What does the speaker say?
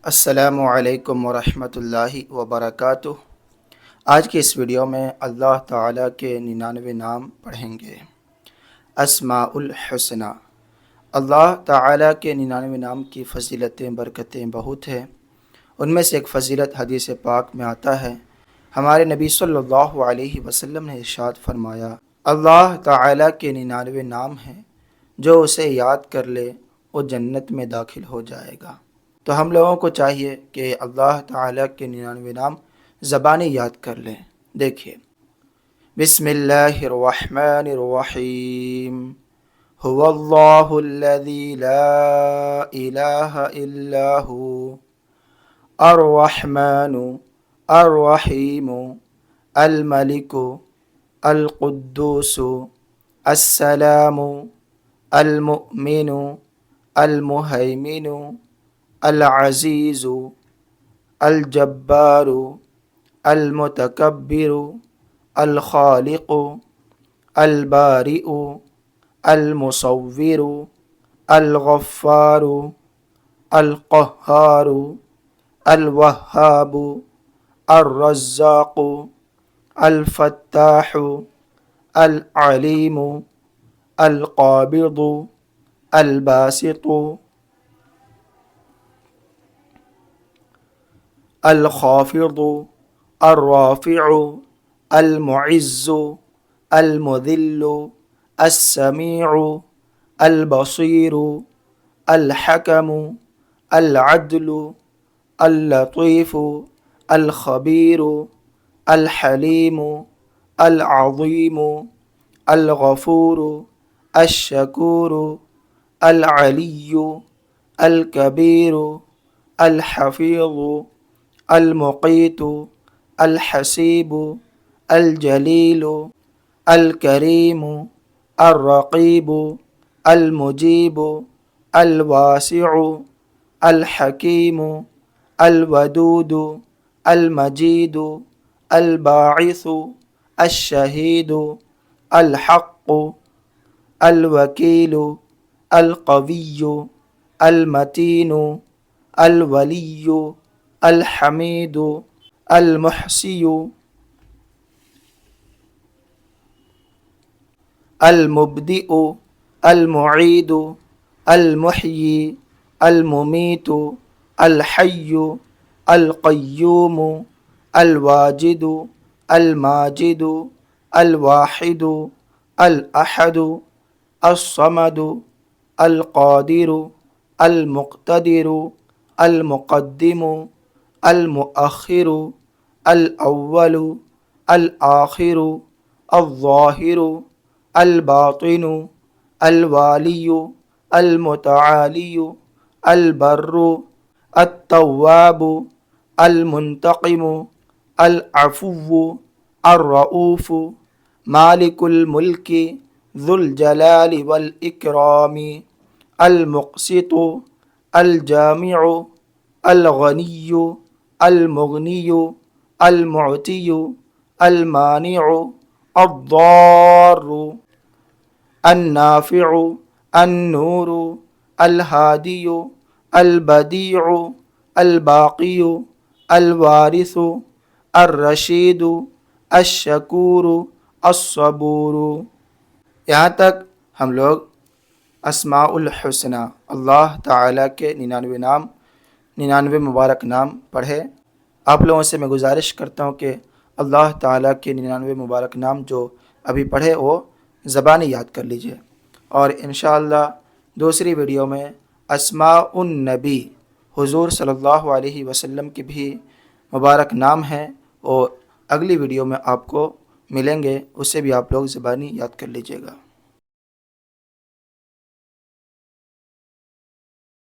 السلام علیکم ورحمۃ اللہ وبرکاتہ۔ آج کی اس ویڈیو میں اللہ تعالیٰ کے 99 نام پڑھیں گے۔ اسماء الحسنی، اللہ تعالیٰ کے 99 نام کی فضیلتیں برکتیں بہت ہیں۔ ان میں سے ایک فضیلت حدیث پاک میں آتا ہے، ہمارے نبی صلی اللہ علیہ وسلم نے ارشاد فرمایا، اللہ تعالیٰ کے 99 نام ہیں، جو اسے یاد کر لے وہ جنت میں داخل ہو جائے گا۔ تو ہم لوگوں کو چاہیے کہ اللہ تعالیٰ کے 99 نام زبانی یاد کر لیں۔ دیکھیے، بسم اللہ الرحمن الرحیم، هو اللہ الذی لا الہ الا ہو، الرحمن الرحیم، الملک القدوس، السلام، المؤمن، المہیمن، العزیز، الجبار، المتکبر، الخالق، البارئ، المصور، الغفار، القہار، الوہاب، الرزاق، الفتاح، العلیم، القابض، الباسط، الخافض، الرافع، المعز، المذل، السمیع، البصیر، الحکم، العدل، اللطیف، الخبیر، الحلیم، العظیم، الغفور، الشکور، العلی، الکبیر، الحفیظ، المقیت، الحسیب، الجلیل، الکریم، الرقیب، المجیب، الواسع، الحکیم، الودود، المجید، الباعث، الشہید، الحق، الوکیل، القوی، المتین، الولی، الحمید، المحصی، المبدئ، المعید، المحیی، الممیت، الحی، القیوم، الواجد، الماجد، الواحد، الاحد، الصمد، القادر، المقتدر، المقدم، المؤخر، الاول، الآخر، الظاہر، الباطن، الوالی، المتعالی، البر، التواب، المنتقم، العفو، الرؤوف، مالک الملک، ذو الجلال والاکرام، المقسط، الجامع، الغنی، المغنی، المعطی، المانع، الضار، النافع، النور، الہادی، البدیع، الباقی، الوارث، الرشید، الشکور، الصبور۔ یہاں تک ہم لوگ اسماء الحسنی، اللہ تعالیٰ کے 99 نام، 99 مبارک نام پڑھے۔ آپ لوگوں سے میں گزارش کرتا ہوں کہ اللہ تعالیٰ کے 99 مبارک نام جو ابھی پڑھے وہ زبانی یاد کر لیجئے، اور انشاءاللہ دوسری ویڈیو میں اسماء النبی، حضور صلی اللہ علیہ وسلم کے بھی مبارک نام ہیں، اور اگلی ویڈیو میں آپ کو ملیں گے، اسے بھی آپ لوگ زبانی یاد کر لیجئے گا۔